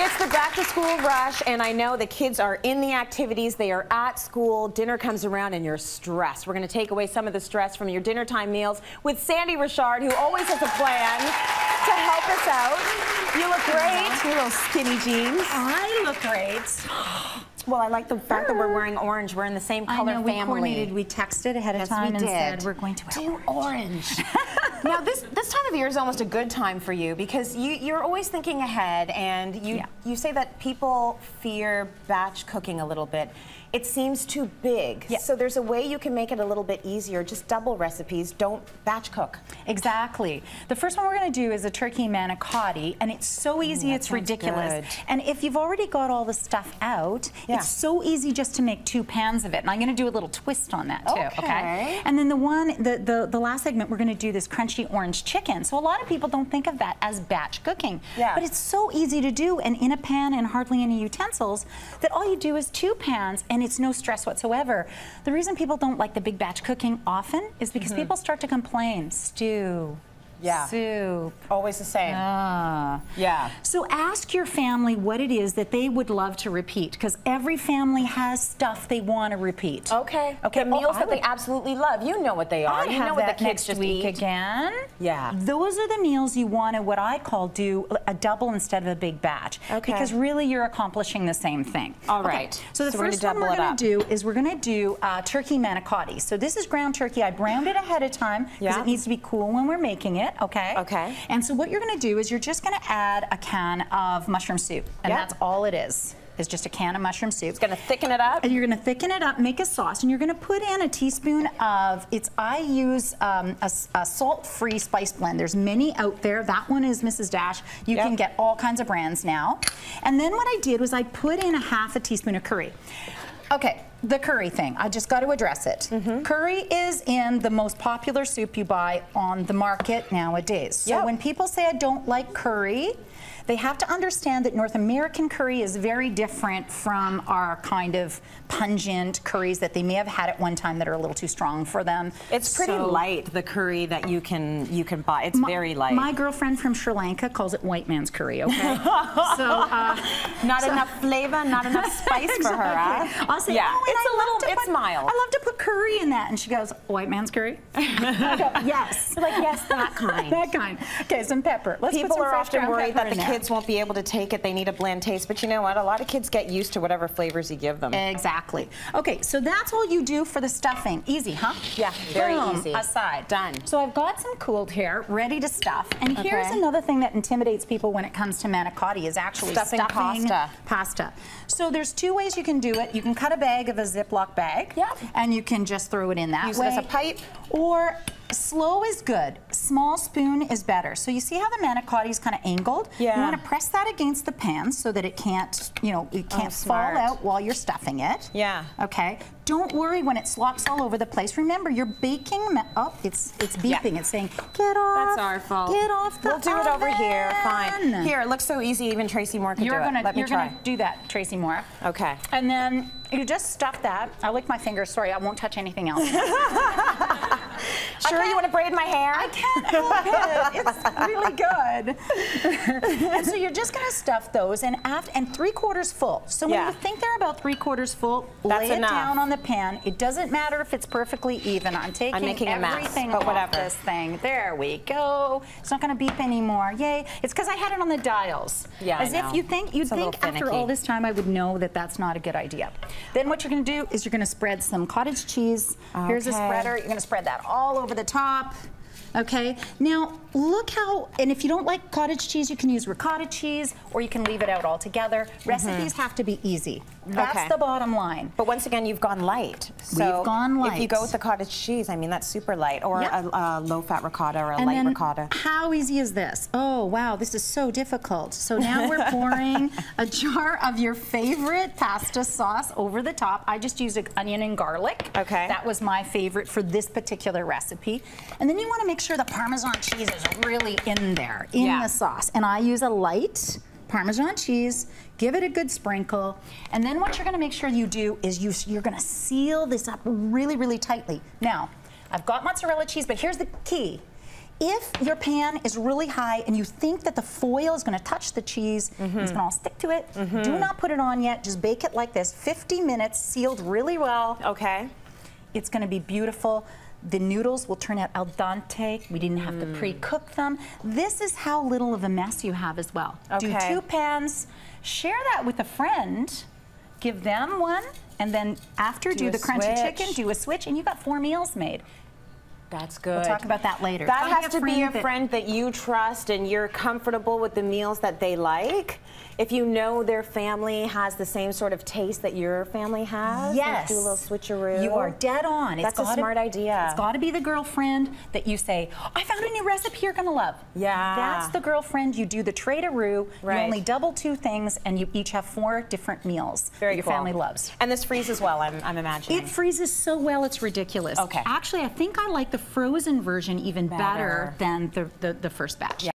It's the back to school rush, and I know the kids are in the activities, they are at school, dinner comes around and you're stressed. We're going to take away some of the stress from your dinner time meals with Sandi Richard, who always has a plan to help us out. You look great. Your little skinny jeans. I look great. Well, I like the fact that we're wearing orange. We're in the same color family. We coordinated, we texted ahead of time and said we're going to do orange. Now, this time of year is almost a good time for you because you're always thinking ahead, and you say that people fear batch cooking a little bit. It seems too big. Yeah. So there's a way you can make it a little bit easier. Just double recipes. Don't batch cook. Exactly. The first one we're going to do is a turkey manicotti, and it's so easy, it's ridiculous. Good. And if you've already got all the stuff out, it's so easy just to make 2 pans of it. And I'm going to do a little twist on that too. Okay. And then the last segment, we're going to do this crunchy orange chicken. So a lot of people don't think of that as batch cooking. Yeah. But it's so easy to do, and in a pan and hardly any utensils, that all you do is 2 pans, and it's no stress whatsoever. The reason people don't like the big batch cooking often is because people start to complain. Stew. Yeah. Soup. Always the same. Yeah. So ask your family what it is that they would love to repeat, because every family has stuff they want to repeat. Okay. Okay. The meals that they absolutely love. You know what they are. You know what the kids just eat. Again. Yeah. Those are the meals you want to, what I call, do a double instead of a big batch. Okay. Because really you're accomplishing the same thing. All right. Okay. So the first one we're going to do is we're going to do turkey manicotti. So this is ground turkey. I browned it ahead of time because it needs to be cool when we're making it. Okay. Okay. And so what you're going to do is you're just going to add a can of mushroom soup, and that's all it is just a can of mushroom soup. It's going to thicken it up. And you're going to thicken it up, make a sauce, and you're going to put in a teaspoon of I use a salt-free spice blend. There's many out there. That one is Mrs. Dash. You can get all kinds of brands now. And then what I did was I put in a half a teaspoon of curry. Okay, the curry thing, I just got to address it. Curry is in the most popular soup you buy on the market nowadays. So when people say I don't like curry, they have to understand that North American curry is very different from our kind of pungent curries that they may have had at one time that are a little too strong for them. It's pretty light, the curry that you can buy. It's very light. My girlfriend from Sri Lanka calls it white man's curry, okay? So not enough flavor, not enough spice for her, huh? I'll say, it's mild. I love to put curry in that, and she goes, white man's curry? I go, yes. You're like, yes, that kind. That kind. Okay, some pepper. Let's put some People are fresh often worried that the kids won't be able to take it. They need a bland taste. But you know what? A lot of kids get used to whatever flavors you give them. Exactly. Okay, so that's all you do for the stuffing. Easy, huh? Yeah, very easy. Aside. Done. So I've got some cooled here, ready to stuff. And here's another thing that intimidates people when it comes to manicotti is actually stuffing pasta. So there's 2 ways you can do it. You can cut a bag of a Ziploc bag. And you can just throw it in that way. Use it as a pipe. Or slow is good. Small spoon is better. So you see how the manicotti is kind of angled? Yeah. You want to press that against the pan so that it can't, it can't fall out while you're stuffing it. Yeah. Okay. Don't worry when it slops all over the place. Remember, you're baking. It's beeping. It's saying, get off. That's our fault. Get off the We'll do it over here. Fine. Here, it looks so easy. Even Tracy Moore can do it. You're gonna do that, Tracy Moore. Okay. And then you just stuff that. I lick my fingers. Sorry, I won't touch anything else. Sure, you want to braid my hair? I can't help it. It's really good. And so you're just going to stuff those and 3/4 full. So when you think they're about 3/4 full, lay it down on the pan. It doesn't matter if it's perfectly even. I'm making everything off this thing. There we go. It's not going to beep anymore. Yay. It's because I had it on the dials. Yeah, As if you'd think after all this time I would know that that's not a good idea. Then what you're going to do is you're going to spread some cottage cheese. Here's a spreader. You're going to spread that all over the top. Okay, now look how, and if you don't like cottage cheese, you can use ricotta cheese, or you can leave it out altogether. Recipes have to be easy. That's the bottom line. But once again, you've gone light. So we've gone light. If you go with the cottage cheese, I mean, that's super light, or a low-fat ricotta or a light ricotta. How easy is this? Oh, wow, this is so difficult. So now we're pouring a jar of your favorite pasta sauce over the top. I just used onion and garlic. Okay. That was my favorite for this particular recipe. And then you want to make sure the Parmesan cheese is really in there, in the sauce. And I use a light Parmesan cheese, give it a good sprinkle, and then what you're going to make sure you do is you're going to seal this up really, really tightly. Now, I've got mozzarella cheese, but here's the key. If your pan is really high and you think that the foil is going to touch the cheese, and it's going to all stick to it, do not put it on yet. Just bake it like this, 50 minutes, sealed really well. Okay. It's going to be beautiful. The noodles will turn out al dente. We didn't have to pre-cook them. This is how little of a mess you have as well. Okay. Do 2 pans. Share that with a friend. Give them one. And then after, do the crunchy chicken, do a switch, and you've got 4 meals made. That's good. We'll talk about that later. That has to be a friend that you trust and you're comfortable with the meals that they like. If you know their family has the same sort of taste that your family has, yes, do a little switcheroo. You are dead on. That's a smart idea. It's got to be the girlfriend that you say, I found a new recipe you're going to love. Yeah. That's the girlfriend. You do the traderoo. Right. You only double 2 things, and you each have 4 different meals that your family loves. And this freezes well, I'm imagining. It freezes so well, it's ridiculous. Okay. Actually, I think I like the frozen version even better than the first batch. Yeah.